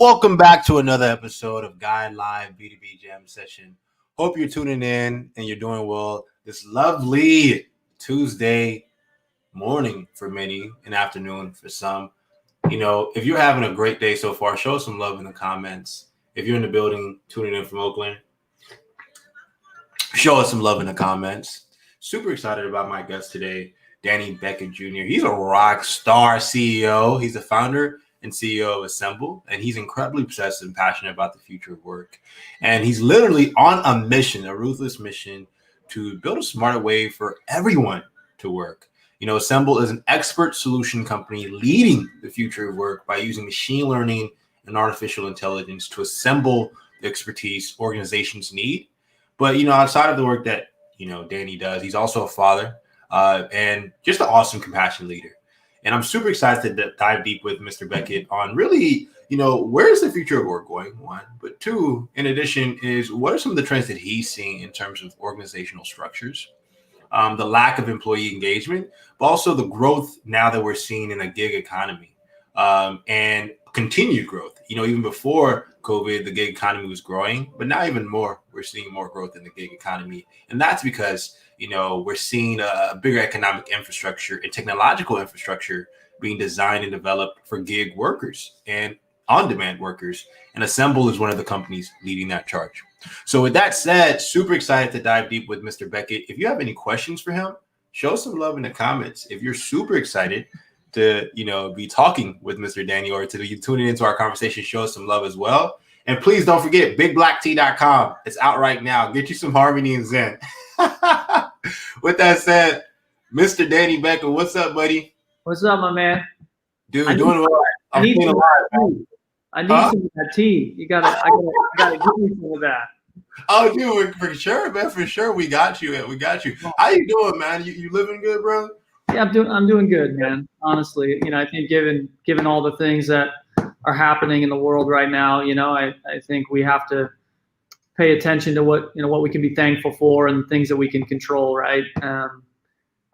Welcome back to another episode of Guide Live B2B Jam Session. Hope you're tuning in and you're doing well this lovely Tuesday morning for many, and afternoon for some. You know, if you're having a great day so far, show us some love in the comments. If you're in the building tuning in from Oakland, show us some love in the comments. Super excited about my guest today, Danny Beckett Jr. He's a rock star CEO. He's the founder and CEO of Assemble, and he's incredibly obsessed and passionate about the future of work. And he's literally on a mission, a ruthless mission, to build a smarter way for everyone to work. You know, Assemble is an expert solution company leading the future of work by using machine learning and artificial intelligence to assemble the expertise organizations need. But, you know, outside of the work that, you know, Danny does, he's also a father and just an awesome, compassionate leader. And I'm super excited to dive deep with Mr. Beckett on really, you know, where's the future of work going, one. But two, in addition, is what are some of the trends that he's seeing in terms of organizational structures, the lack of employee engagement, but also the growth now that we're seeing in a gig economy and continued growth. You know, even before COVID, the gig economy was growing, but now even more, we're seeing more growth in the gig economy. And that's because, you know, we're seeing a bigger economic infrastructure and technological infrastructure being designed and developed for gig workers and on-demand workers. And Assemble is one of the companies leading that charge. So with that said, super excited to dive deep with Mr. Beckett. If you have any questions for him, show some love in the comments. If you're super excited to, you know, be talking with Mr. Danny or to be tuning into our conversation, show us some love as well. And please don't forget bigblacktea.com. It's out right now. Get you some harmony and zen. With that said, Mr. Danny Beckett, what's up, buddy? What's up, my man? Dude, doing well. I need some of that tea. I gotta give me some of that. Oh, dude, for sure, man. For sure, we got you. How you doing, man? You living good, bro? Yeah, I'm doing good, man. Honestly, you know, I think given all the things that are happening in the world right now, you know, I think we have to pay attention to what we can be thankful for and things that we can control, right?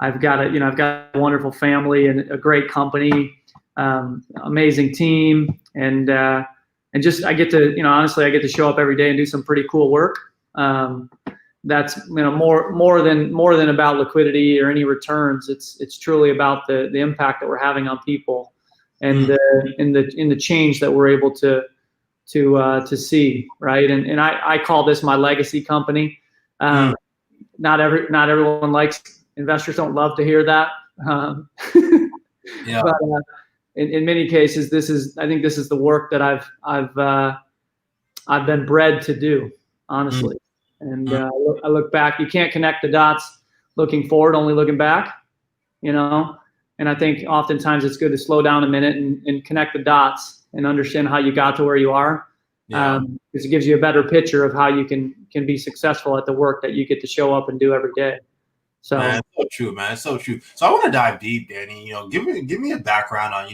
I've got a wonderful family and a great company, amazing team, and just I get to, you know, honestly, I get to show up every day and do some pretty cool work. that's more than about liquidity or any returns. It's truly about the impact that we're having on people, and in the change that we're able to see, right? And I call this my legacy company. Not everyone likes, investors don't love to hear that. Yeah. But in many cases, I think this is the work that I've been bred to do, honestly. And I look back. You can't connect the dots looking forward, only looking back, And I think oftentimes it's good to slow down a minute and connect the dots and understand how you got to where you are. Because it gives you a better picture of how you can be successful at the work that you get to show up and do every day. So, man, it's so true, man. It's so true. So I want to dive deep, Danny. Give me a background on,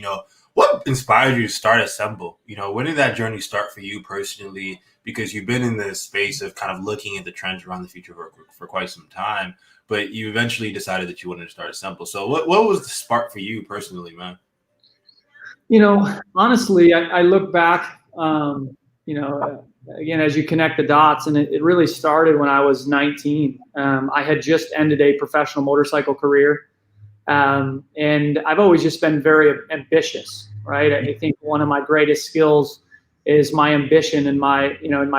what inspired you to start Assemble? When did that journey start for you personally? Because you've been in this space of kind of looking at the trends around the future for quite some time, but you eventually decided that you wanted to start Assemble. So what was the spark for you personally, man? Honestly, I look back, again, as you connect the dots, and it really started when I was 19. I had just ended a professional motorcycle career. And I've always just been very ambitious, right? I think one of my greatest skills is my ambition and my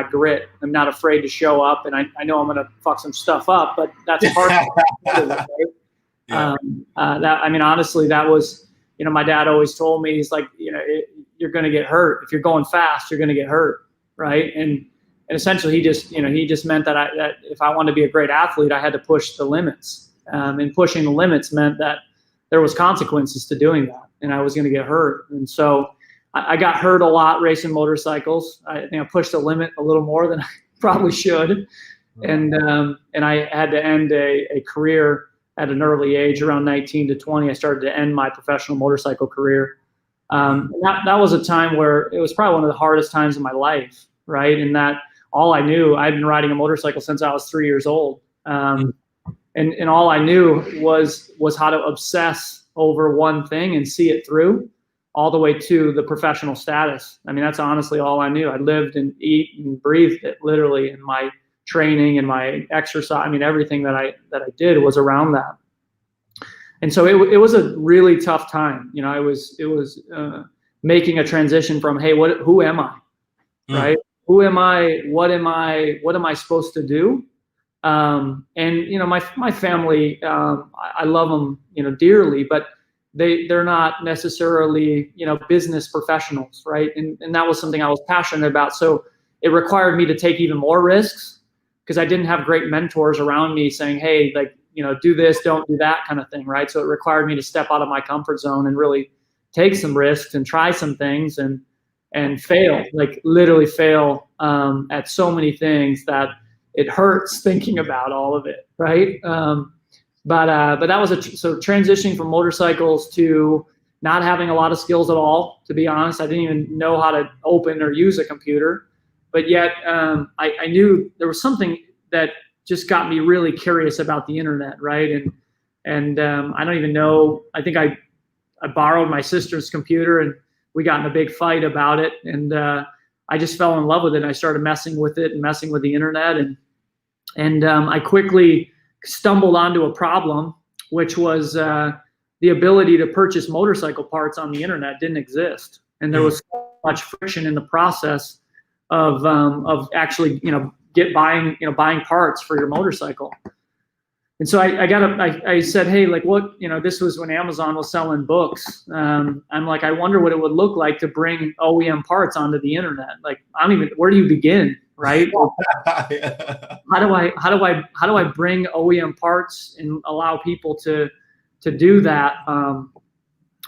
grit. I'm not afraid to show up, and I know I'm going to fuck some stuff up, but that's part of it, right? Honestly, that was, my dad always told me, he's like, you're going to get hurt. If you're going fast, you're going to get hurt, right? And essentially he just meant that if I wanted to be a great athlete, I had to push the limits. And pushing the limits meant that there was consequences to doing that, and I was going to get hurt. And so I got hurt a lot racing motorcycles. I think I pushed the limit a little more than I probably should. And I had to end a career at an early age, around 19 to 20. I started to end my professional motorcycle career. That was a time where it was probably one of the hardest times in my life, right? And that all I knew, I'd been riding a motorcycle since I was 3 years old. And all I knew was how to obsess over one thing and see it through all the way to the professional status. That's honestly all I knew. I lived and eat and breathed it literally in my training and my exercise. Everything that I did was around that. And so it was a really tough time. It was making a transition from, hey, who am I? Right? Who am I? What am I supposed to do? And my family, I love them, dearly, but they're not necessarily, business professionals, right? And that was something I was passionate about. So it required me to take even more risks because I didn't have great mentors around me saying, hey, do this, don't do that kind of thing, right? So it required me to step out of my comfort zone and really take some risks and try some things and fail, literally fail at so many things that it hurts thinking about all of it, right? But that was so transitioning from motorcycles to not having a lot of skills at all. To be honest, I didn't even know how to open or use a computer, but yet I knew there was something that just got me really curious about the internet, right? And I don't even know. I think I borrowed my sister's computer and we got in a big fight about it, and I just fell in love with it. And I started messing with it and messing with the internet, and I quickly stumbled onto a problem, which was the ability to purchase motorcycle parts on the internet didn't exist, and there was so much friction in the process of actually buying parts for your motorcycle. And so I said, hey, what, this was when Amazon was selling books. I'm like, I wonder what it would look like to bring OEM parts onto the internet. Where do you begin, right? How do I bring OEM parts and allow people to do that?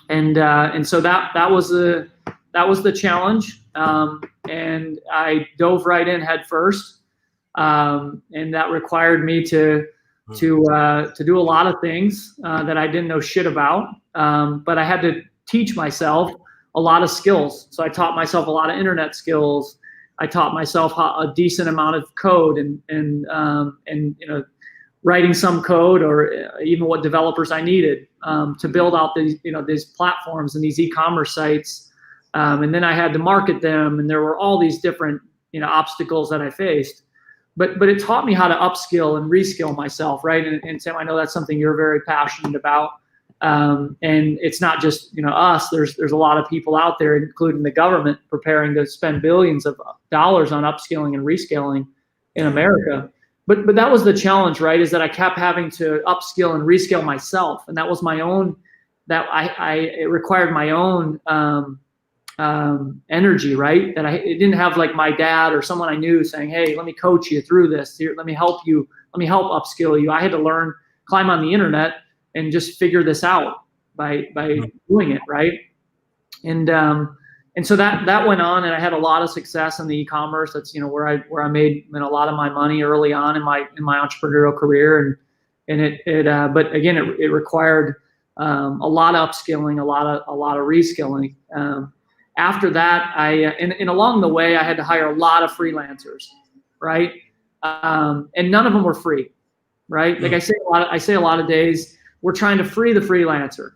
And so that was the challenge. And I dove right in head first. And that required me to do a lot of things that I didn't know shit about. But I had to teach myself a lot of skills. So I taught myself a lot of internet skills. I taught myself a decent amount of code and writing some code, or even what developers I needed to build out these platforms and these e-commerce sites. And then I had to market them, and there were all these different obstacles that I faced. but it taught me how to upskill and reskill myself, right? And Sam, I know that's something you're very passionate about. And it's not just us. There's a lot of people out there, including the government, preparing to spend billions of dollars on upskilling and reskilling in America. But that was the challenge, right? Is that I kept having to upskill and reskill myself, and that was my own. It required my own energy, right? That it didn't have like my dad or someone I knew saying, "Hey, let me coach you through this. Here, let me help you. Let me help upskill you." I had to climb on the internet and just figure this out by doing it, right? And so that went on, and I had a lot of success in the e-commerce. That's where I made a lot of my money early on in my entrepreneurial career, and but again it required a lot of upskilling, a lot of reskilling. After that, and along the way I had to hire a lot of freelancers, right? And none of them were free, right? Like I say a lot of days, we're trying to free the freelancer.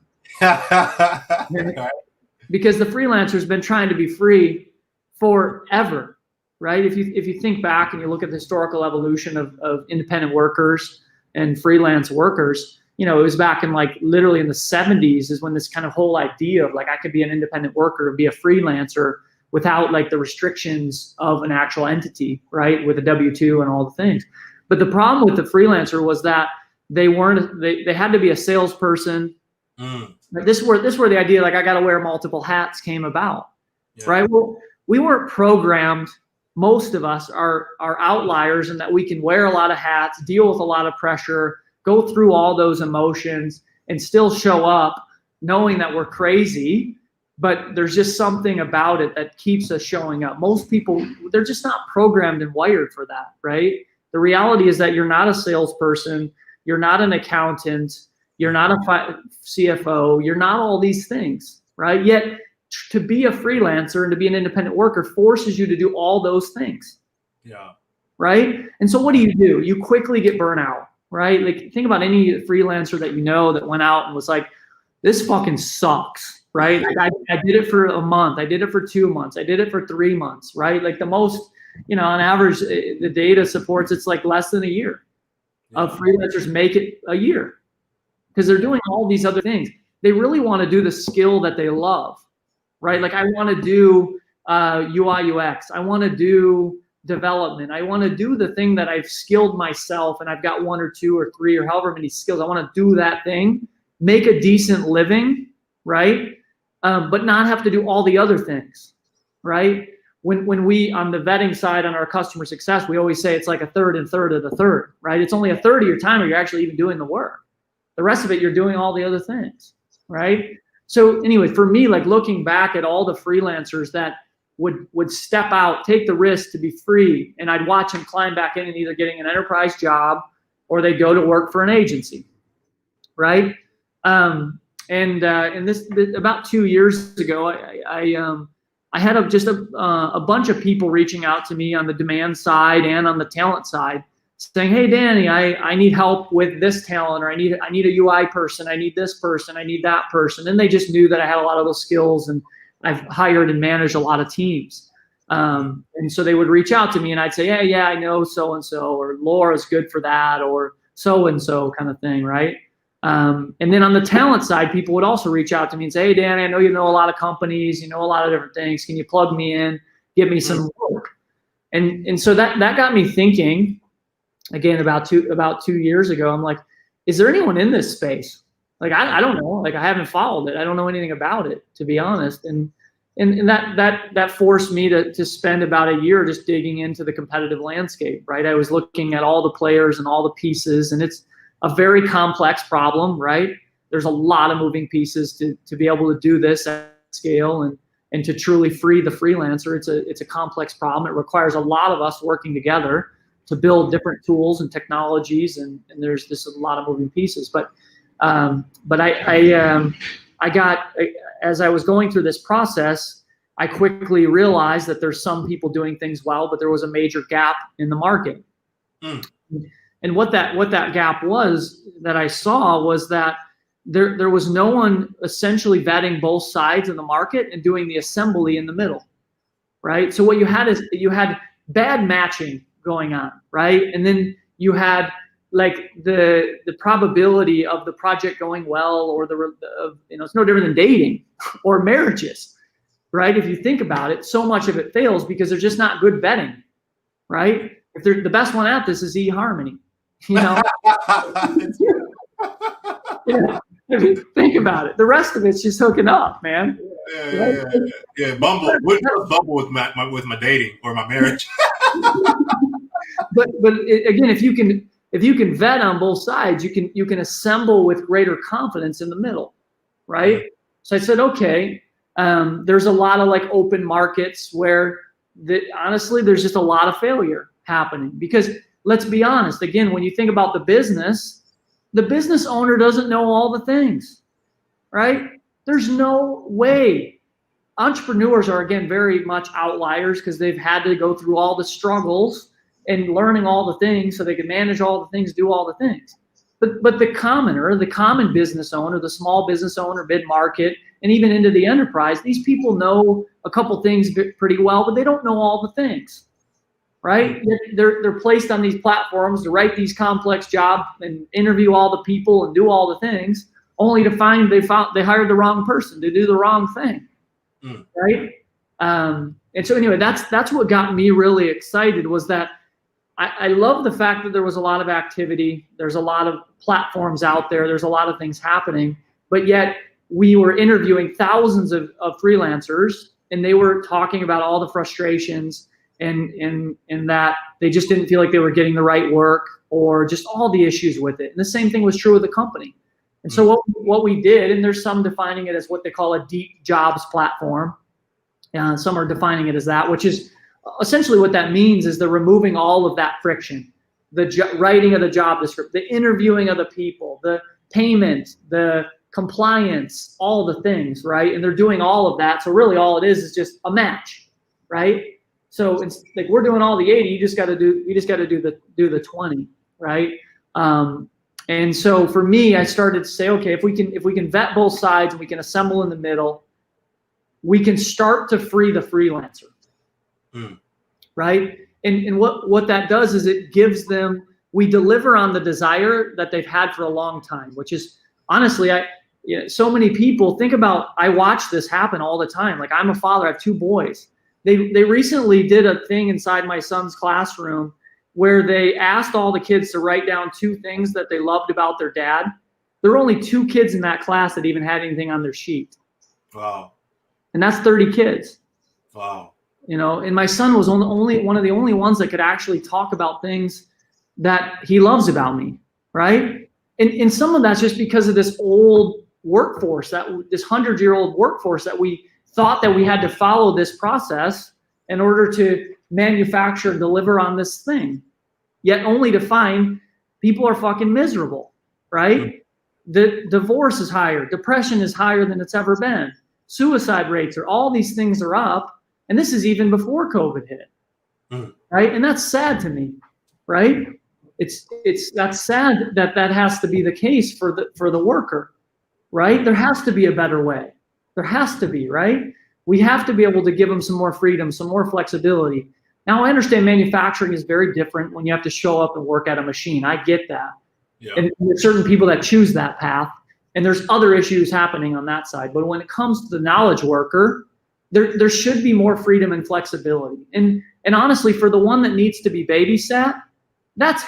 Because the freelancer's been trying to be free forever, right? If you think back and you look at the historical evolution of independent workers and freelance workers, it was back in literally in the 70s is when this kind of whole idea of I could be an independent worker and be a freelancer without the restrictions of an actual entity, right? With a W-2 and all the things. But the problem with the freelancer was that they had to be a salesperson. This is where the idea I got to wear multiple hats came about, right? Well, we weren't programmed. Most of us are outliers in that we can wear a lot of hats, deal with a lot of pressure, go through all those emotions, and still show up knowing that we're crazy. But there's just something about it that keeps us showing up. Most people, they're just not programmed and wired for that, right? The reality is that you're not a salesperson, you're not an accountant, you're not a CFO. You're not all these things, right? Yet to be a freelancer and to be an independent worker forces you to do all those things. Yeah. Right? And so what do? You quickly get burnout, right? Think about any freelancer that went out and was like, this fucking sucks, right? I did it for a month. I did it for 2 months. I did it for 3 months, right? The most, on average, the data supports it's less than a year of freelancers make it a year. Because they're doing all these other things. They really want to do the skill that they love, right? I want to do UI UX. I want to do development. I want to do the thing that I've skilled myself and I've got 1 or 2 or 3 or however many skills. I want to do that thing, make a decent living, right? But not have to do all the other things, right? When we, on the vetting side, on our customer success, we always say it's a third and third of the third, right? It's only a third of your time where you're actually even doing the work. The rest of it, you're doing all the other things, right? So anyway, for me, looking back at all the freelancers that would step out, take the risk to be free, and I'd watch them climb back in and either getting an enterprise job or they'd go to work for an agency, right? And this about 2 years ago, I had a bunch of people reaching out to me on the demand side and on the talent side, saying, "Hey, Danny, I need help with this talent, or I need a UI person, I need this person, I need that person." And they just knew that I had a lot of those skills, and I've hired and managed a lot of teams. And so they would reach out to me, and I'd say, yeah, I know so-and-so, or Laura's good for that, or so-and-so kind of thing, right? And then on the talent side, people would also reach out to me and say, "Hey, Danny, I know you know a lot of companies, you know a lot of different things. Can you plug me in, give me some work?" And so that got me thinking. Again, about two years ago, I'm like, is there anyone in this space? I don't know. I haven't followed it. I don't know anything about it, to be honest. And that forced me to spend about a year just digging into the competitive landscape, right? I was looking at all the players and all the pieces, and it's a very complex problem, right? There's a lot of moving pieces to be able to do this at scale and to truly free the freelancer. It's a complex problem. It requires a lot of us working together to build different tools and technologies, and there's just a lot of moving pieces. But I got, as I was going through this process, I quickly realized that there's some people doing things well, but there was a major gap in the market. And what that gap was that I saw was that there was no one essentially vetting both sides of the market and doing the assembly in the middle, right? So what you had is you had bad matching going on, right? And then you had like the probability of the project going well, or it's no different than dating or marriages, right? If you think about it, so much of it fails because there's just not good vetting, right? If they're the best one at this is eHarmony, Yeah. I mean, think about it. The rest of it's just hooking up, man. Yeah. Bumble. What's Bumble with my dating or my marriage? but again, if you can vet on both sides, you can assemble with greater confidence in the middle, right? So I said, okay, there's a lot of like open markets where honestly, there's just a lot of failure happening because let's be honest, again, when you think about the business owner doesn't know all the things, right? There's no way. Entrepreneurs are, again, very much outliers because they've had to go through all the struggles and learning all the things so they can manage all the things, do all the things. But the common business owner, the small business owner, mid-market, and even into the enterprise, these people know a couple things pretty well, but they don't know all the things, right? They're placed on these platforms to write these complex jobs and interview all the people and do all the things, only to find they hired the wrong person to do the wrong thing, right? And so anyway, that's what got me really excited was that I love the fact that there was a lot of activity. There's a lot of platforms out there. There's a lot of things happening, but yet we were interviewing thousands of freelancers, and they were talking about all the frustrations and that they just didn't feel like they were getting the right work or just all the issues with it. And the same thing was true with the company. And so what we did, and there's some defining it as what they call a deep jobs platform. Some are defining it as that, which is essentially what that means is they're removing all of that friction, the writing of the job description, the interviewing of the people, the payment, the compliance, all the things, right? And they're doing all of that. So really all it is just a match, right? So it's like we're doing all the 80, you just got to do the 20, right? And so for me, I started to say, okay, if we can vet both sides and we can assemble in the middle, we can start to free the freelancer. Right? And what that does is it gives them, we deliver on the desire that they've had for a long time, which is honestly, so many people think about, I watch this happen all the time. Like I'm a father, I have 2 boys. They recently did a thing inside my son's classroom where they asked all the kids to write down 2 things that they loved about their dad. There were only 2 kids in that class that even had anything on their sheet. Wow. And that's 30 kids. Wow. And my son was only one of the only ones that could actually talk about things that he loves about me, right? And some of that's just because of this old workforce, this 100-year-old workforce that we thought that we had to follow this process in order to manufacture and deliver on this thing, yet only to find people are fucking miserable, right? The divorce is higher, depression is higher than it's ever been, suicide rates all these things are up. And this is even before COVID hit, right? And that's sad to me, right? That's sad that has to be the case for the worker, right? There has to be a better way. There has to be, right? We have to be able to give them some more freedom, some more flexibility. Now I understand manufacturing is very different when you have to show up and work at a machine. I get that. Yeah. And there's certain people that choose that path, and there's other issues happening on that side. But when it comes to the knowledge worker, there should be more freedom and flexibility. And honestly, for the one that needs to be babysat, that's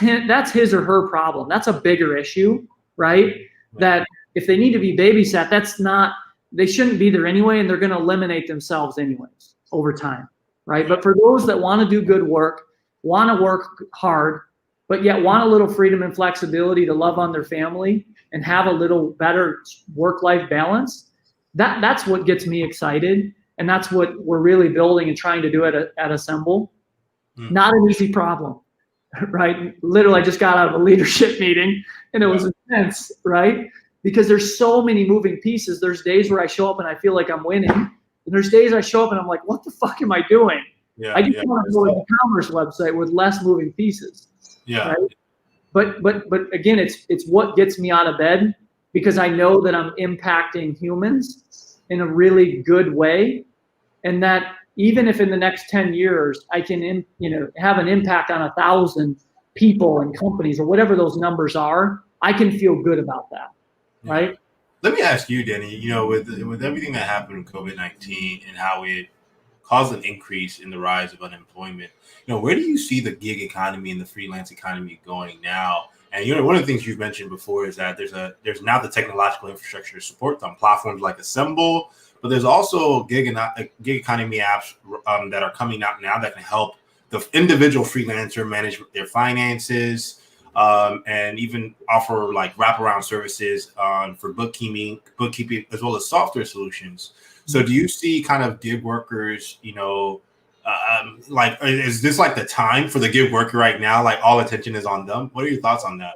his or her problem. That's a bigger issue, right? That if they need to be babysat, they shouldn't be there anyway, and they're going to eliminate themselves anyways over time, right? But for those that want to do good work, want to work hard, but yet want a little freedom and flexibility to love on their family and have a little better work-life balance, that's what gets me excited. And that's what we're really building and trying to do at Assemble. Not an easy problem, right? Literally, I just got out of a leadership meeting and it was intense, right? Because there's so many moving pieces. There's days where I show up and I feel like I'm winning. And there's days I show up and I'm like, what the fuck am I doing? I just want to go to the e-commerce website with less moving pieces. Yeah. Right? But again, it's what gets me out of bed because I know that I'm impacting humans in a really good way. And that, even if in the next 10 years I can, have an impact on 1,000 people and companies or whatever those numbers are, I can feel good about that, right? Let me ask you, Danny, with everything that happened with COVID-19 and how it caused an increase in the rise of unemployment, where do you see the gig economy and the freelance economy going now? And one of the things you've mentioned before is that there's now the technological infrastructure to support them, platforms like Assemble, but there's also gig economy apps that are coming out now that can help the individual freelancer manage their finances, and even offer like wraparound services for bookkeeping as well as software solutions. So do you see kind of gig workers, is this like the time for the gig worker right now? Like all attention is on them. What are your thoughts on that?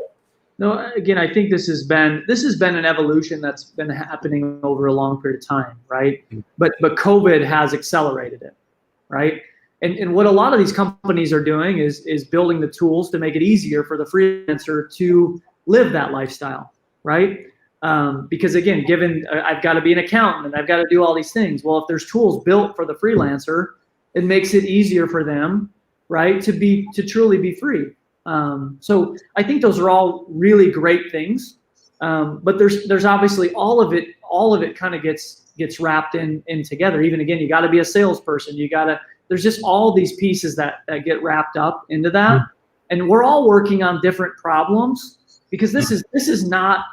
No, again, I think this has been an evolution that's been happening over a long period of time, right? But COVID has accelerated it, right? And what a lot of these companies are doing is building the tools to make it easier for the freelancer to live that lifestyle, right? Because again, given I've got to be an accountant and I've got to do all these things. Well, if there's tools built for the freelancer, it makes it easier for them, right, to truly be free. So I think those are all really great things. But there's obviously all of it kind of gets wrapped in together. Even again, you got to be a salesperson. There's just all these pieces that get wrapped up into that. And we're all working on different problems because this is not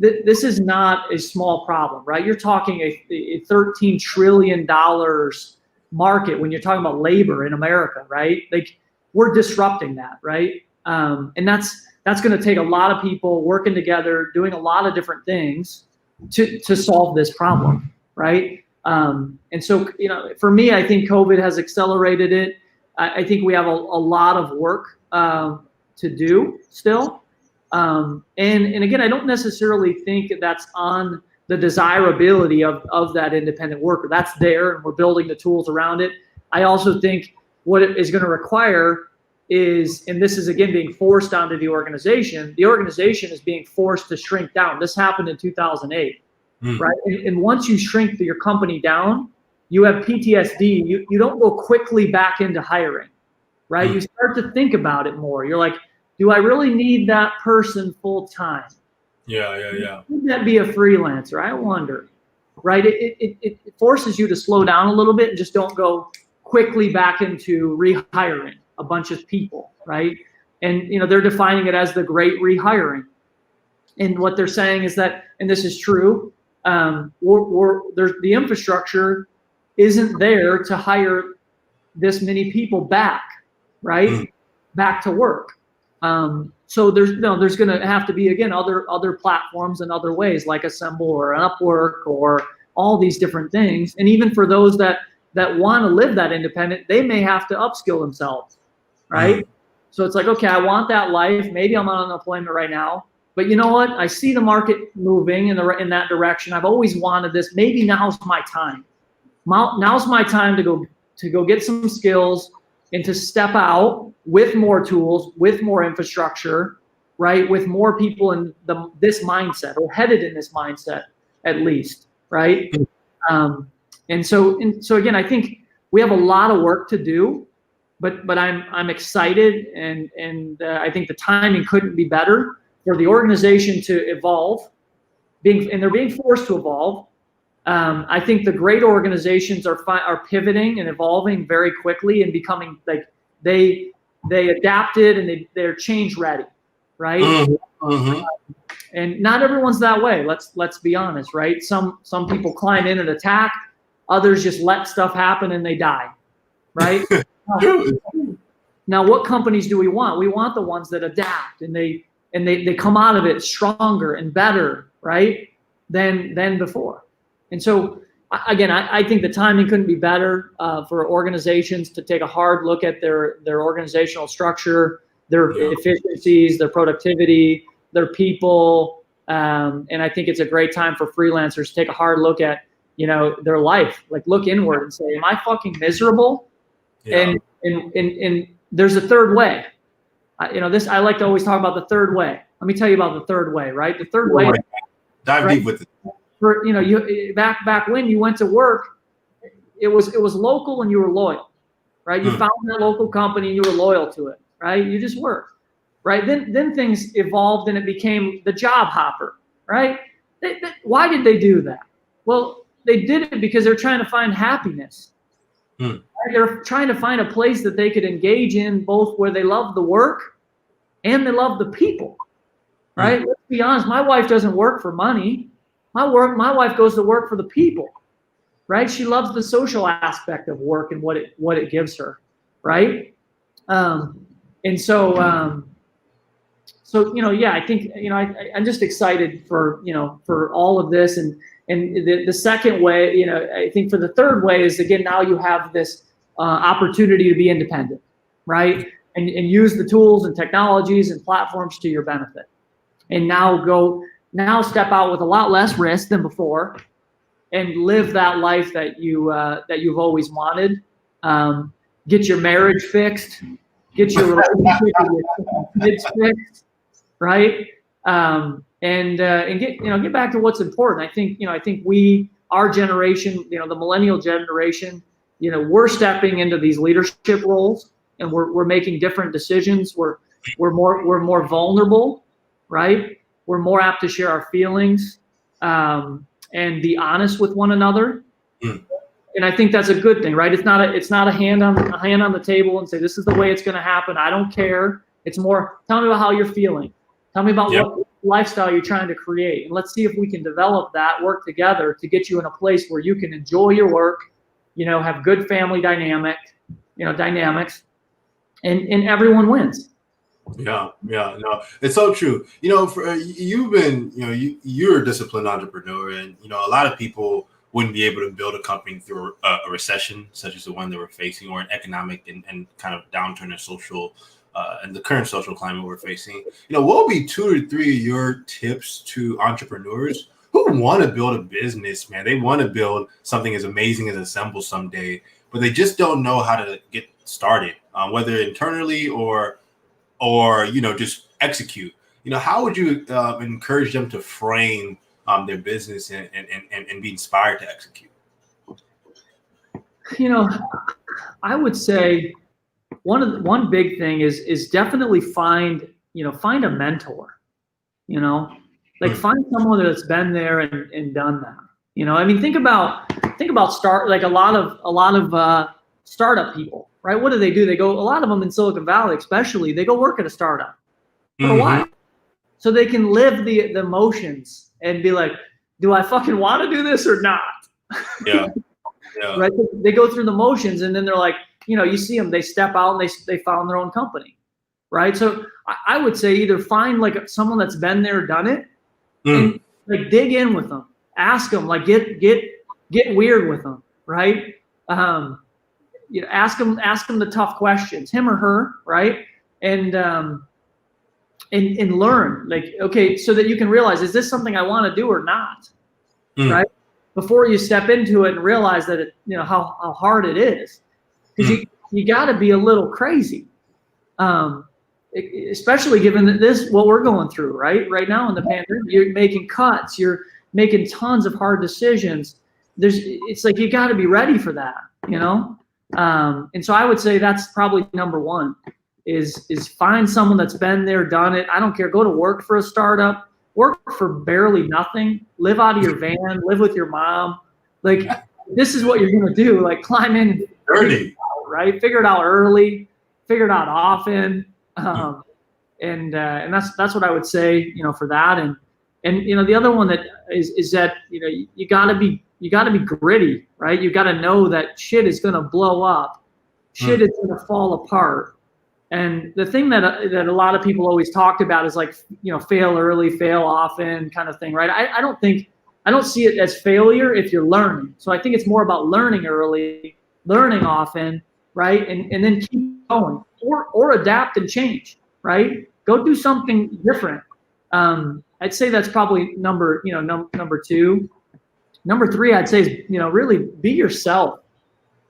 a small problem, right? You're talking a $13 trillion market when you're talking about labor in America, right? Like we're disrupting that, right? And that's going to take a lot of people working together, doing a lot of different things to solve this problem, right? And so, for me, I think COVID has accelerated it. I think we have a lot of work to do still. And again, I don't necessarily think that's on the desirability of that independent worker. That's there, and we're building the tools around it. I also think what it is going to require is, and this is again being forced onto the organization is being forced to shrink down. This happened in 2008. Right. And once you shrink your company down, you have PTSD. You don't go quickly back into hiring, right? You start to think about it more. You're like, do I really need that person full time? Yeah. Would that be a freelancer? I wonder, right? It forces you to slow down a little bit and just don't go quickly back into rehiring a bunch of people, right? And, they're defining it as the great rehiring. And what they're saying is that, and this is true, the infrastructure isn't there to hire this many people back, right? Back to work. So there's going to have to be, again, other platforms and other ways like Assemble or Upwork or all these different things. And even for those that want to live that independent, they may have to upskill themselves, right? So it's like, okay, I want that life. Maybe I'm on unemployment right now. But you know what? I see the market moving in that direction. I've always wanted this. Maybe now's my time. Now's my time to go get some skills and to step out with more tools, with more infrastructure, right? With more people in this mindset or headed in this mindset, at least, right? And so again, I think we have a lot of work to do, but I'm excited and I think the timing couldn't be better for the organization to evolve, and they're being forced to evolve. I think the great organizations are pivoting and evolving very quickly and becoming like they adapted and they're change ready, right? And not everyone's that way. Let's be honest, right? Some people climb in and attack, others just let stuff happen and they die, right? Now, what companies do we want? We want the ones that adapt and they come out of it stronger and better, right, than before. And so, again, I think the timing couldn't be better for organizations to take a hard look at their organizational structure, their efficiencies, their productivity, their people. And I think it's a great time for freelancers to take a hard look at, their life, like look inward and say, am I fucking miserable? Yeah. And there's a third way. I like to always talk about the third way. Let me tell you about the third way, right? The third way. Dive deep with it. You back when you went to work, it was local and you were loyal, right? You found that local company and you were loyal to it, right? You just were, right? Then things evolved and it became the job hopper, right? Why did they do that? Well, they did it because they're trying to find happiness. Right? They're trying to find a place that they could engage in, both where they love the work and they love the people, right? Let's be honest. My wife doesn't work for money. My wife goes to work for the people, right? She loves the social aspect of work and what it gives her, right? And so, yeah, I think, I'm just excited for, for all of this. And the second way, I think for the third way is, again, now you have this opportunity to be independent, right? And use the tools and technologies and platforms to your benefit. And now step out with a lot less risk than before and live that life that you've always wanted. Get your marriage fixed, get your relationship with your kids fixed, right? And get back to what's important. I think our generation, the millennial generation, we're stepping into these leadership roles and we're making different decisions. We're more vulnerable, right? We're more apt to share our feelings and be honest with one another. And I think that's a good thing, right? It's not a hand on the table and say, this is the way it's going to happen. I don't care. It's more, tell me about how you're feeling. Tell me about what lifestyle you're trying to create. And let's see if we can develop that, work together to get you in a place where you can enjoy your work, have good family dynamics, and everyone wins. No, it's so true. You've been, you're a disciplined entrepreneur, and a lot of people wouldn't be able to build a company through a recession such as the one that we're facing, or an economic and kind of downturn in social and the current social climate we're facing. What would be 2 to 3 of your tips to entrepreneurs who want to build a business, man? They want to build something as amazing as Assemble someday, but they just don't know how to get started, whether internally or just execute. How would you encourage them to frame their business and be inspired to execute? I would say one big thing is definitely find a mentor. Find someone that's been there and done that. Think about a lot of startup people, right? What do? They go, a lot of them in Silicon Valley especially, they go work at a startup for a while so they can live the emotions and be like, do I fucking want to do this or not? Yeah. Right? They go through the motions and then they're like, you see them, they step out and they found their own company, right? So I would say either find someone that's been there, done it, and dig in with them, ask them, get weird with them, right? Ask them the tough questions, him or her, right? And learn, okay, so that you can realize, is this something I want to do or not, right? Before you step into it and realize that it, how hard it is, because you got to be a little crazy, especially given that what we're going through right now in the pandemic. You're making cuts, you're making tons of hard decisions. It's like you got to be ready for that, and so I would say that's probably number one, is find someone that's been there, done it. I don't care. Go to work for a startup, work for barely nothing, live out of your van, live with your mom. This is what you're going to do. Climb in early, right? Figure it out early, figure it out often. And that's what I would say, for that. And the other one that is that, you gotta be gritty, right? You gotta know that shit is going to blow up. Shit is going to fall apart. And the thing that a lot of people always talked about is fail early, fail often kind of thing, right? I don't see it as failure if you're learning. So I think it's more about learning early, learning often, right? And then keep going or adapt and change, right? Go do something different. I'd say that's probably number two. Number three, I'd say is, really be yourself.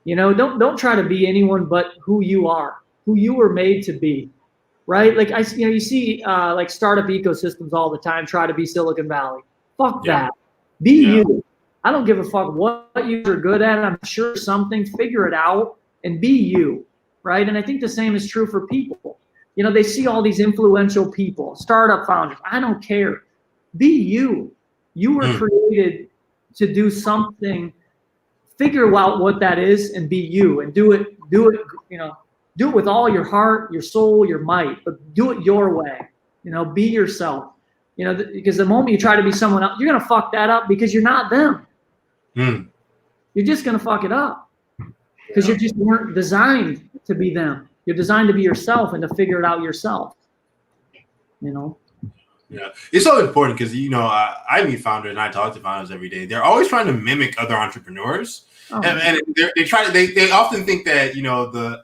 Don't try to be anyone but who you are, who you were made to be, right? You see startup ecosystems all the time try to be Silicon Valley. Fuck that. Be you, I don't give a fuck what you're good at. I'm sure something, figure it out and be you, right? And I think the same is true for people. You know, they see all these influential people, startup founders. I don't care. Be you. You were created to do something. Figure out what that is and be you, and do it, you know, do it with all your heart, your soul, your might, but do it your way. You know, be yourself. You know, because the moment you try to be someone else, you're going to fuck that up because you're not them. You're just going to fuck it up because you just weren't designed to be them. You're designed to be yourself and to figure it out yourself. You know? Yeah, it's so important because, you know, I meet founders and I talk to founders every day. They're always trying to mimic other entrepreneurs. And they often think that, you know, the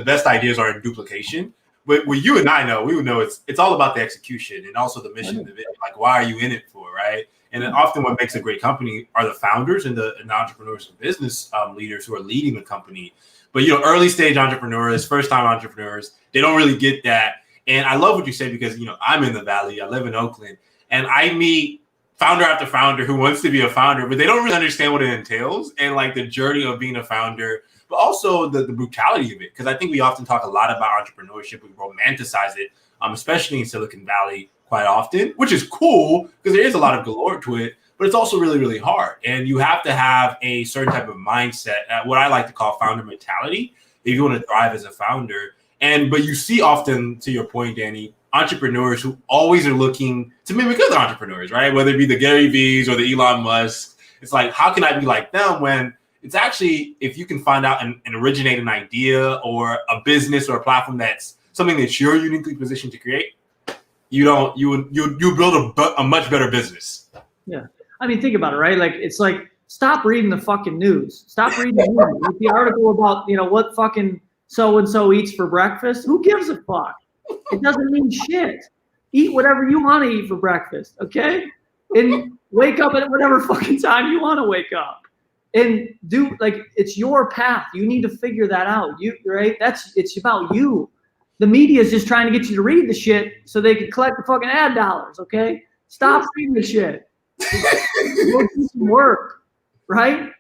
best ideas are in duplication. But what you and I know, we would know it's all about the execution and also the mission, the vision. Like, why are you in it for, right? And then often what makes a great company are the founders and the entrepreneurs and business leaders who are leading the company. But, you know, early stage entrepreneurs, first time entrepreneurs, they don't really get that. And I love what you said because, you know, I'm in the Valley, I live in Oakland, and I meet founder after founder who wants to be a founder, but they don't really understand what it entails and like the journey of being a founder, but also the brutality of it. Because I think we often talk a lot about entrepreneurship, we romanticize it, especially in Silicon Valley quite often, which is cool because there is a lot of galore to it, but it's also really, really hard. And you have to have a certain type of mindset, what I like to call founder mentality, if you want to thrive as a founder. But you see often, to your point, Danny, entrepreneurs who always are looking to mimic other entrepreneurs, right? Whether it be the Gary V's or the Elon Musk. It's like, how can I be like them when it's actually, if you can find out and originate an idea or a business or a platform that's something that you're uniquely positioned to create, you build a much better business. Yeah. I mean, think about it, right? Like, it's like, stop reading the fucking news. Stop reading the news. Like the article about, you know, what fucking so-and-so eats for breakfast. Who gives a fuck? It doesn't mean shit. Eat whatever you want to eat for breakfast, okay? And wake up at whatever fucking time you want to wake up. And do, like, it's your path. You need to figure that out. Right? It's about you. The media is just trying to get you to read the shit so they can collect the fucking ad dollars, okay? Stop reading the shit. Go do some work, right?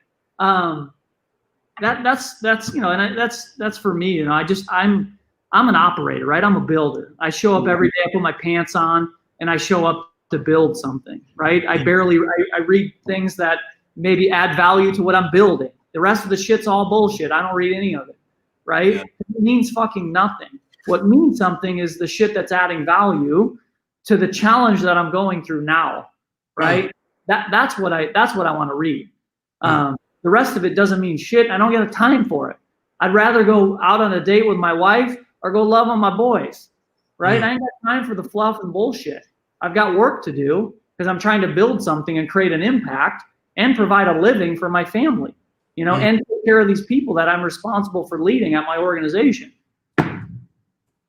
That's you know, and that's for me. You know, I'm an operator, right? I'm a builder. I show up every day. I put my pants on and I show up to build something, right? I read things that maybe add value to what I'm building. The rest of the shit's all bullshit. I don't read any of it, right? Yeah. It means fucking nothing. What means something is the shit that's adding value to the challenge that I'm going through now, right? That's what I want to read. The rest of it doesn't mean shit. I don't get a time for it. I'd rather go out on a date with my wife or go love on my boys, right? I ain't got time for the fluff and bullshit. I've got work to do because I'm trying to build something and create an impact and provide a living for my family, you know, and take care of these people that I'm responsible for leading at my organization.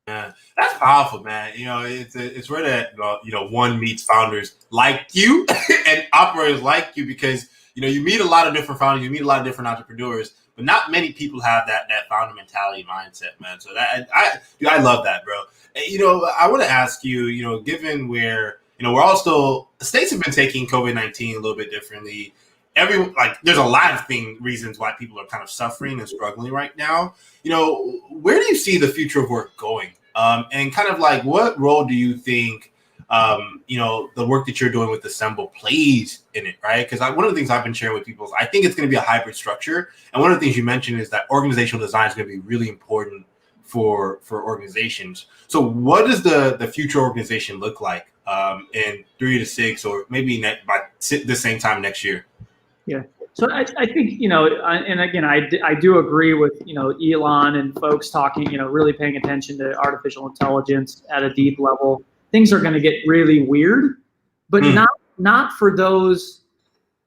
Yeah, that's powerful, man. You know, it's rare that, you know, one meets founders like you and operators like you because, you know, you meet a lot of different founders, you meet a lot of different entrepreneurs, but not many people have that founder mentality mindset, man. So I love that, bro. You know, I want to ask you, you know, given where, you know, we're all still, the states have been taking COVID-19 a little bit differently. There's a lot of reasons why people are kind of suffering and struggling right now. You know, where do you see the future of work going? And kind of like, what role do you think, you know, the work that you're doing with Assemble plays in it, right? Because one of the things I've been sharing with people is I think it's going to be a hybrid structure. And one of the things you mentioned is that organizational design is going to be really important for organizations. So what does the future organization look like in 3 to 6 or maybe by the same time next year? Yeah. So I think, you know, and again, I do agree with, you know, Elon and folks talking, you know, really paying attention to artificial intelligence at a deep level. Things are going to get really weird, but not for those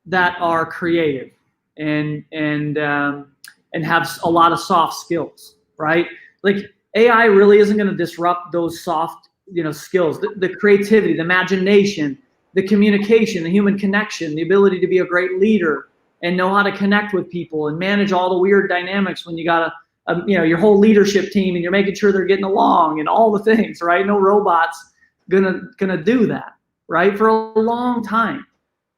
that are creative and have a lot of soft skills, right? Like AI really isn't going to disrupt those soft, you know, skills, the creativity, the imagination, the communication, the human connection, the ability to be a great leader and know how to connect with people and manage all the weird dynamics when you got you know, your whole leadership team and you're making sure they're getting along and all the things, right? No robots gonna do that, right? For a long time.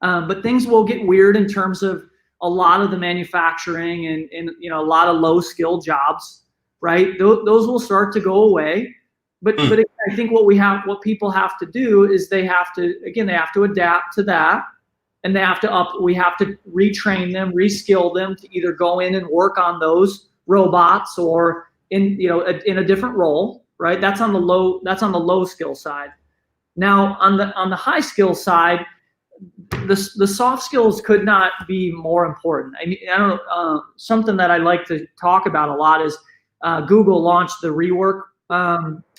But things will get weird in terms of a lot of the manufacturing and a lot of low skill jobs, right? Those will start to go away. But I think what people have to do is they have to adapt to that, and we have to retrain them, reskill them to either go in and work on those robots or in a different role, right? That's on the low skill side. Now on the high skill side, the soft skills could not be more important. I mean, I don't know, something that I like to talk about a lot is Google launched the Rework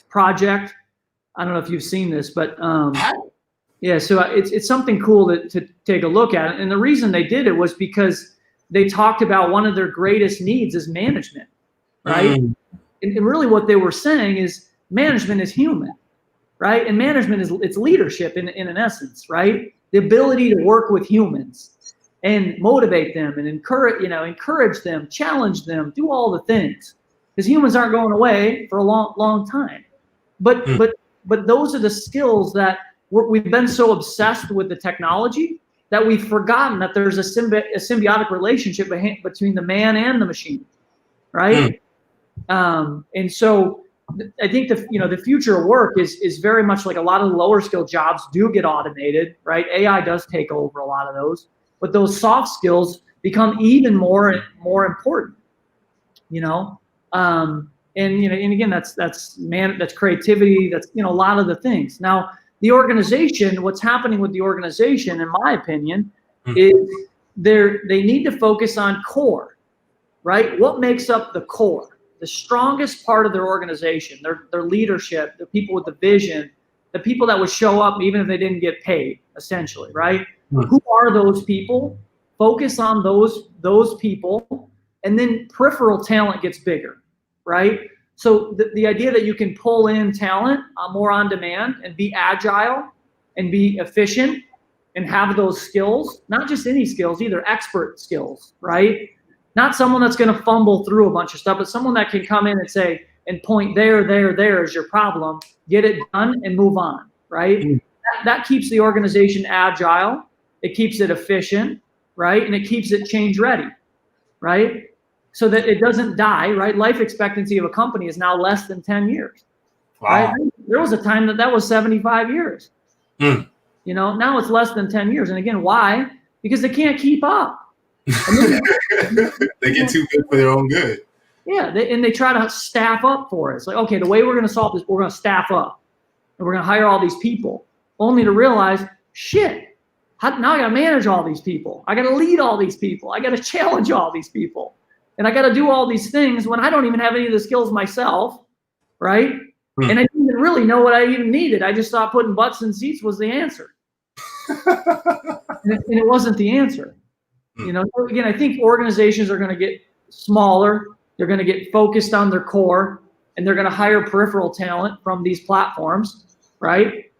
project. I don't know if you've seen this, but yeah, so it's something cool to take a look at. And the reason they did it was because they talked about one of their greatest needs is management, right? And really what they were saying is management is human, right? And management it's leadership in an essence, right? The ability to work with humans and motivate them and encourage them, challenge them, do all the things, because humans aren't going away for a long time. But those are the skills that we've been so obsessed with the technology that we've forgotten that there's a symbiotic relationship between the man and the machine, right? And so I think the future of work is very much like a lot of the lower skill jobs do get automated, right? AI does take over a lot of those, but those soft skills become even more important, and again, that's creativity, that's a lot of the things. Now, the organization, what's happening with the organization, in my opinion, is they need to focus on core, right? What makes up the core? The strongest part of their organization, their leadership, the people with the vision, the people that would show up even if they didn't get paid, essentially, right? Who are those people? Focus on those people, and then peripheral talent gets bigger, right? So the idea that you can pull in talent more on demand and be agile and be efficient and have those skills, not just any skills, either expert skills, right? Not someone that's going to fumble through a bunch of stuff, but someone that can come in and say, and point there is your problem, get it done and move on, right? That keeps the organization agile. It keeps it efficient, right? And it keeps it change ready, right? So that it doesn't die, right? Life expectancy of a company is now less than 10 years, right? There was a time that was 75 years. Now it's less than 10 years. And again, why? Because they can't keep up. They get too good for their own good. Yeah, they try to staff up for it. It's like, okay, the way we're going to solve this, we're going to staff up. And we're going to hire all these people, only to realize, shit, now I got to manage all these people. I got to lead all these people. I got to challenge all these people. And I got to do all these things when I don't even have any of the skills myself, right? And I didn't even really know what I even needed. I just thought putting butts in seats was the answer. and it wasn't the answer. So again, I think organizations are going to get smaller. They're going to get focused on their core, and they're going to hire peripheral talent from these platforms, right?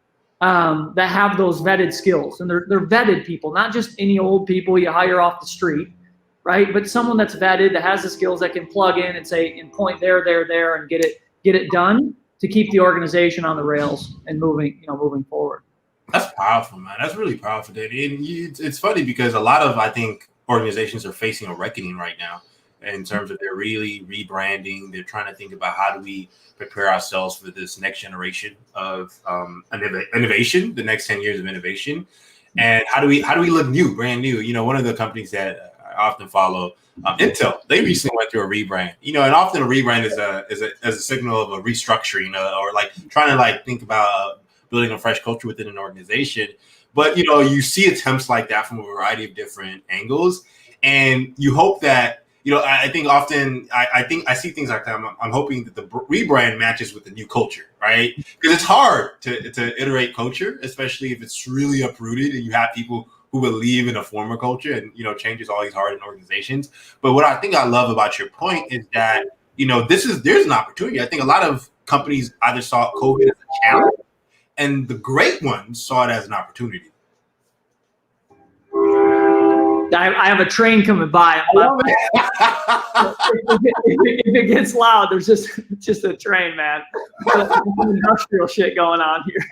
That have those vetted skills, and they're vetted people, not just any old people you hire off the street, right? But someone that's vetted, that has the skills, that can plug in and say, and point there, and get it done to keep the organization on the rails and moving forward. That's powerful, man. That's really powerful, Danny. And it's funny because a lot of, I think, organizations are facing a reckoning right now in terms of they're really rebranding. They're trying to think about how do we prepare ourselves for this next generation of innovation, the next 10 years of innovation, and how do we look new, brand new? One of the companies that I often follow, Intel, they recently went through a rebrand. And often a rebrand is a signal of a restructuring, or like trying to think about building a fresh culture within an organization. But, you see attempts like that from a variety of different angles. And you hope that, I think often I see things like that. I'm hoping that the rebrand matches with the new culture, right? Because it's hard to iterate culture, especially if it's really uprooted and you have people who believe in a former culture, and, change is always hard in organizations. But what I think I love about your point is that, there's an opportunity. I think a lot of companies either saw COVID as a challenge, and the great ones saw it as an opportunity. I have a train coming by. If it gets loud, there's just a train, man. Some industrial shit going on here.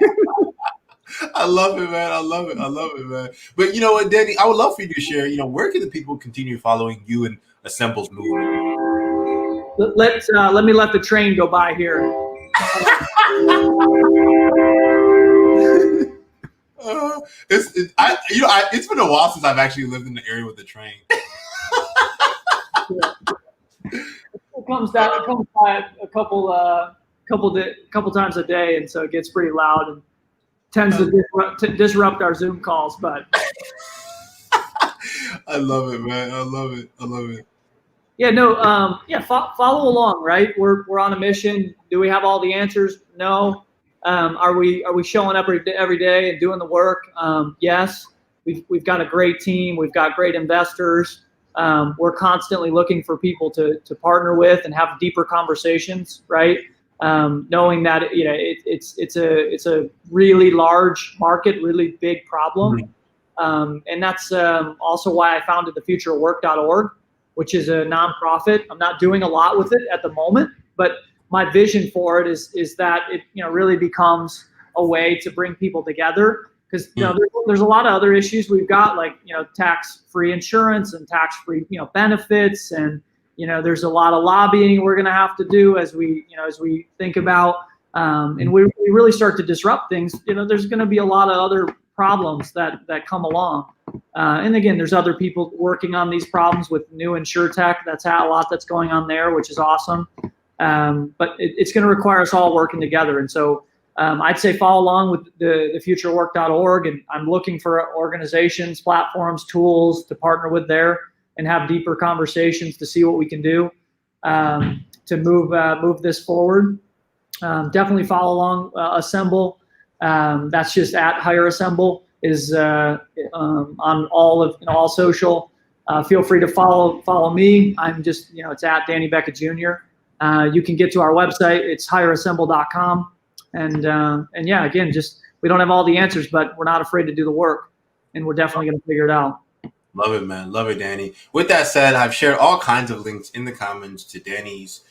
I love it, man. I love it. I love it, man. But you know what, Danny, I would love for you to share, where can the people continue following you and Assemble's movement? Let me let the train go by here. It's been a while since I've actually lived in the area with the train. It comes by a couple times a day, and so it gets pretty loud and tends to disrupt our Zoom calls. But I love it, man. I love it. I love it. Yeah, no, follow along, right? We're on a mission. Do we have all the answers? No. Are we showing up every day and doing the work? Yes. We've got a great team. We've got great investors. We're constantly looking for people to partner with and have deeper conversations, right? Knowing that it's a really large market, really big problem, and that's also why I founded thefutureofwork.org, which is a nonprofit. I'm not doing a lot with it at the moment, but my vision for it is that it really becomes a way to bring people together, because there's a lot of other issues we've got, like tax-free insurance and tax-free benefits, and there's a lot of lobbying we're going to have to do as we think about and we really start to disrupt things. There's going to be a lot of other problems that come along. And again, there's other people working on these problems with new insurtech. That's a lot that's going on there, which is awesome. But it's going to require us all working together. And so I'd say follow along with thefutureofwork.org. And I'm looking for organizations, platforms, tools to partner with there and have deeper conversations to see what we can do to move this forward. Definitely follow along Assemble. That's just at Hire Assemble is on all social. Feel free to follow me. I'm just it's at Danny Beckett Jr. You can get to our website. It's hireassemble.com. And yeah, again, we don't have all the answers, but we're not afraid to do the work, and we're definitely going to figure it out. Love it, man. Love it, Danny. With that said, I've shared all kinds of links in the comments to Danny's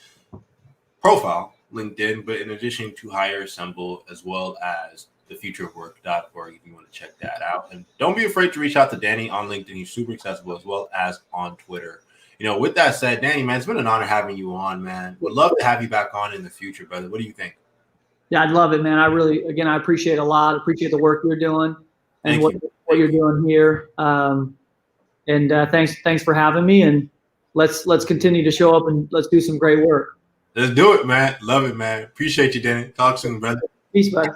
profile, LinkedIn, but in addition to Hire Assemble, as well as thefutureofwork.org, if you want to check that out. And don't be afraid to reach out to Danny on LinkedIn. He's super accessible, as well as on Twitter. With that said, Danny, man, it's been an honor having you on, man. Would love to have you back on in the future, brother. What do you think? Yeah, I'd love it, man. I appreciate a lot. Appreciate the work you're doing and what you're doing here. And thanks for having me. And let's continue to show up and let's do some great work. Let's do it, man. Love it, man. Appreciate you, Danny. Talk soon, brother. Peace, bud.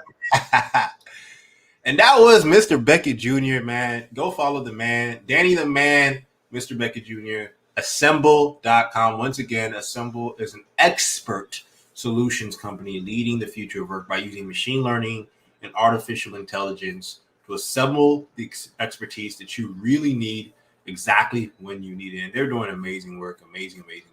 And that was Mr. Beckett Jr., man. Go follow the man, Danny the man, Mr. Beckett Jr., Assemble.com. Once again, Assemble is an expert solutions company leading the future of work by using machine learning and artificial intelligence to assemble the expertise that you really need exactly when you need it. And they're doing amazing work, amazing work.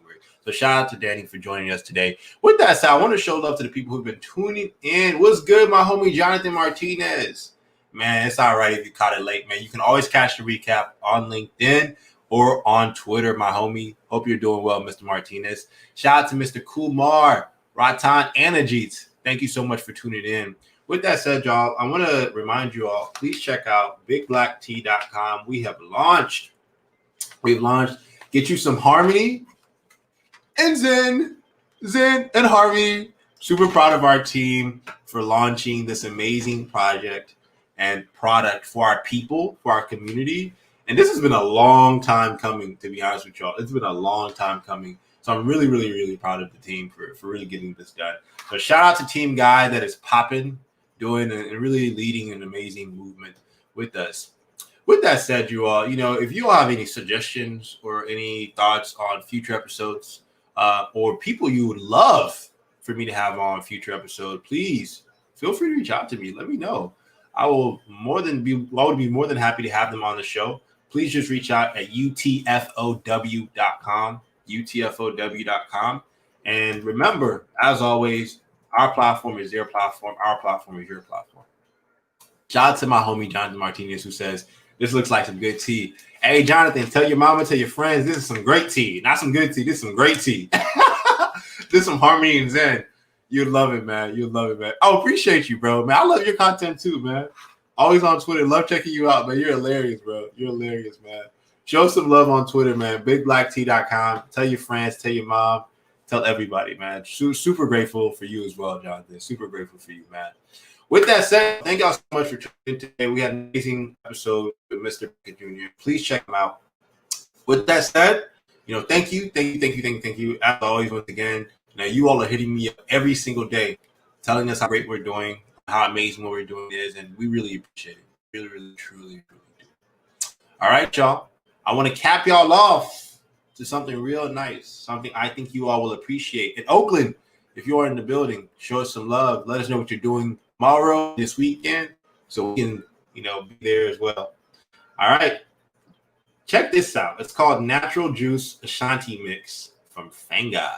So shout out to Danny for joining us today. With that said, I want to show love to the people who've been tuning in. What's good, my homie Jonathan Martinez? Man, it's all right if you caught it late, man. You can always catch the recap on LinkedIn or on Twitter, my homie. Hope you're doing well, Mr. Martinez. Shout out to Mr. Kumar, Ratan, and Ajit. Thank you so much for tuning in. With that said, y'all, I want to remind you all, please check out bigblacktea.com. We've launched. Get you some Harmony and Zen and Harmony. Super proud of our team for launching this amazing project and product for our people, for our community. And this has been a long time coming, to be honest with y'all. It's been a long time coming. So I'm really, really, really proud of the team for really getting this done. So shout out to Team Guy that is popping, doing and really leading an amazing movement with us. With that said, you all, if you all have any suggestions or any thoughts on future episodes or people you would love for me to have on future episode, please feel free to reach out to me. Let me know. I would be more than happy to have them on the show. Please just reach out at utfow.com, utfow.com. And remember, as always, our platform is their platform. Our platform is your platform. Shout out to my homie, Jonathan Martinez, who says, this looks like some good tea. Hey, Jonathan, tell your mama, tell your friends, this is some great tea. Not some good tea. This is some great tea. This is some Harmony and Zen. You'd love it, man. You'd love it, man. Oh, appreciate you, bro, man. I love your content too, man. Always on Twitter. Love checking you out, man. You're hilarious, bro. You're hilarious, man. Show some love on Twitter, man. BigBlackT.com. Tell your friends, tell your mom, tell everybody, man. Super grateful for you as well, Jonathan. Super grateful for you, man. With that said, thank y'all so much for tuning in today. We had an amazing episode with Mr. Beckett Jr. Please check him out. With that said, thank you. As always, once again, you all are hitting me up every single day, telling us how great we're doing, how amazing what we're doing is, and we really appreciate it. Really, really, truly do. All right, y'all. I want to cap y'all off to something real nice, something I think you all will appreciate. In Oakland, if you are in the building, show us some love. Let us know what you're doing tomorrow, this weekend, so we can, be there as well. All right. Check this out. It's called Natural Juice Ashanti Mix from Fanga.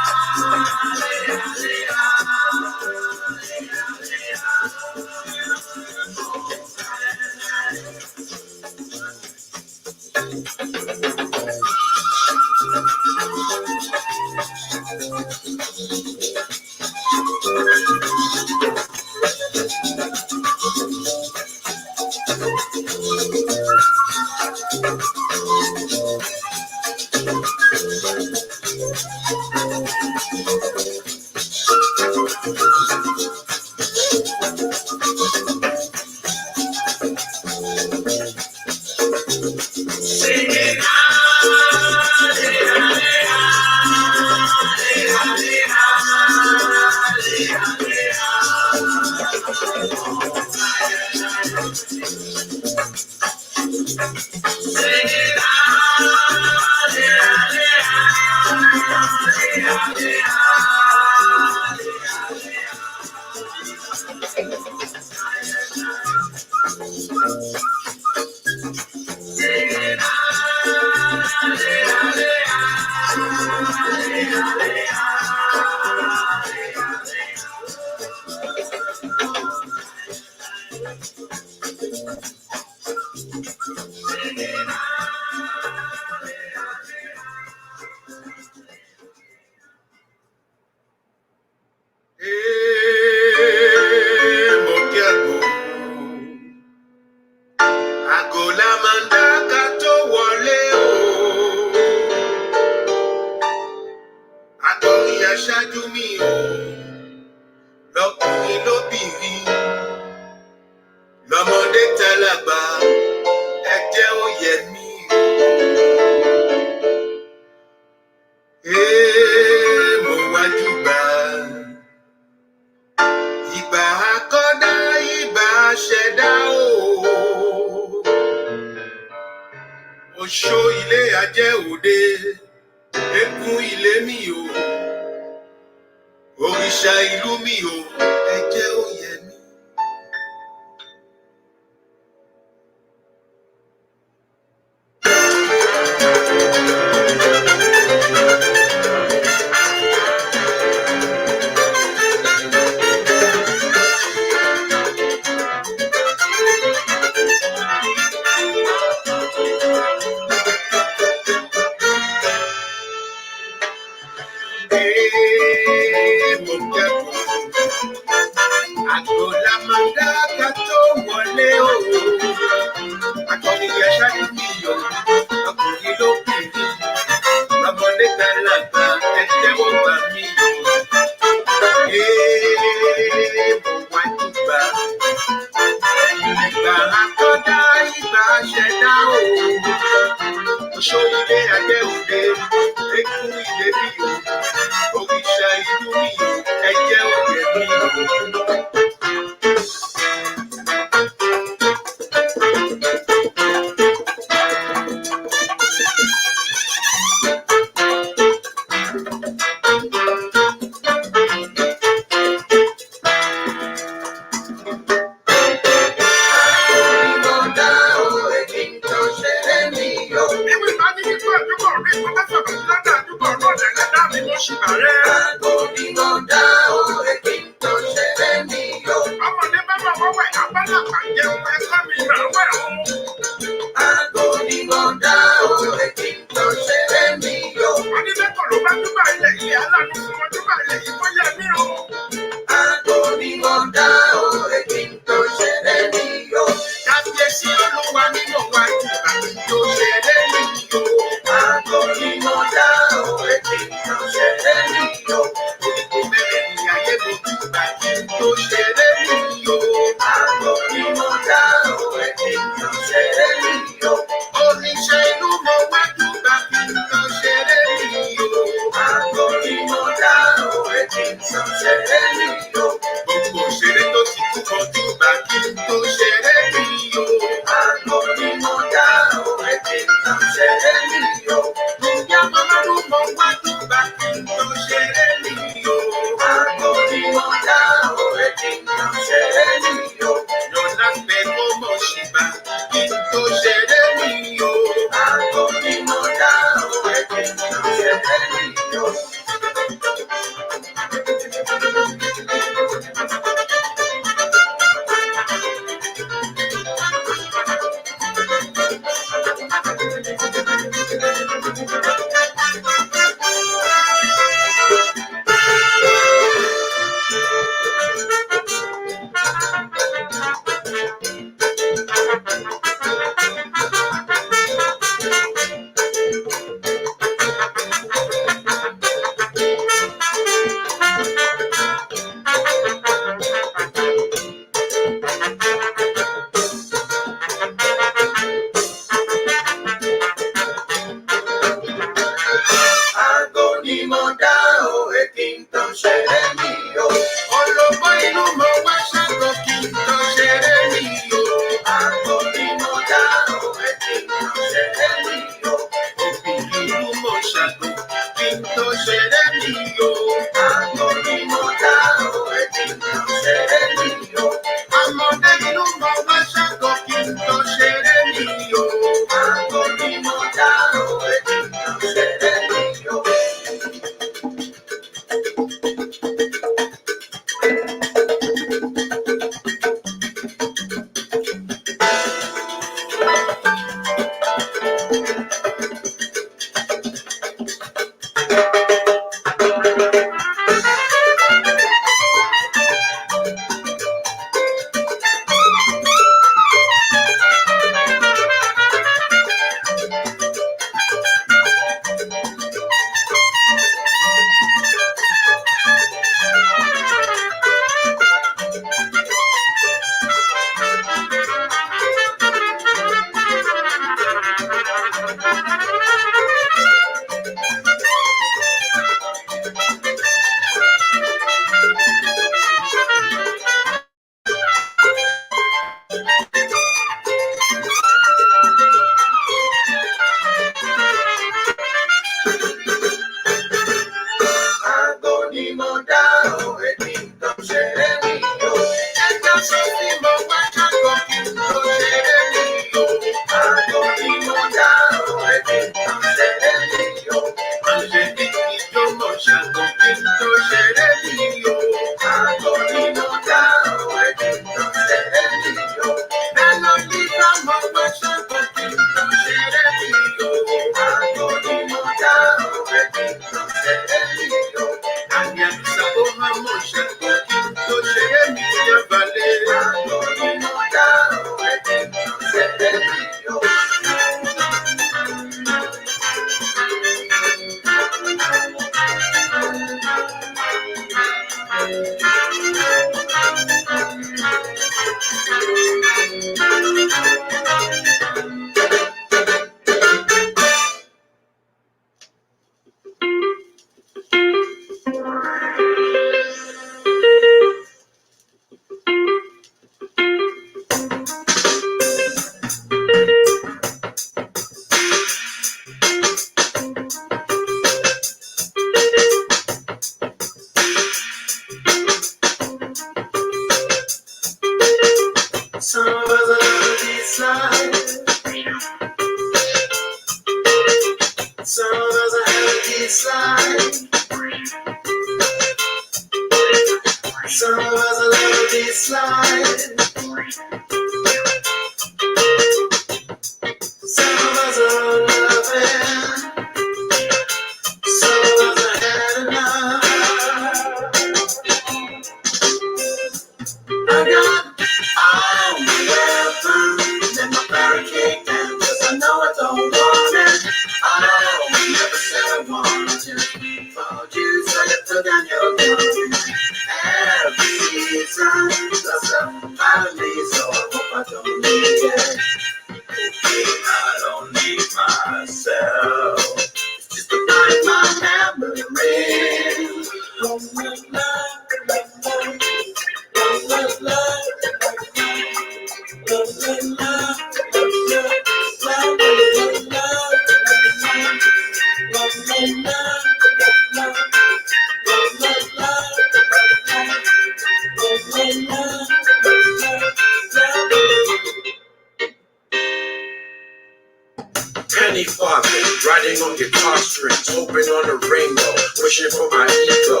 Penny farthing, riding on guitar strings, hoping on a rainbow, wishing for my ego.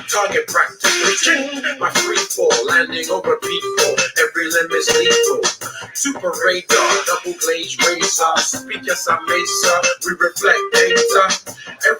Target practice, reaching my free fall, landing over people. Every limb is lethal. Super radar, double glazed razor. Speak as I may, sir. We reflect data. Every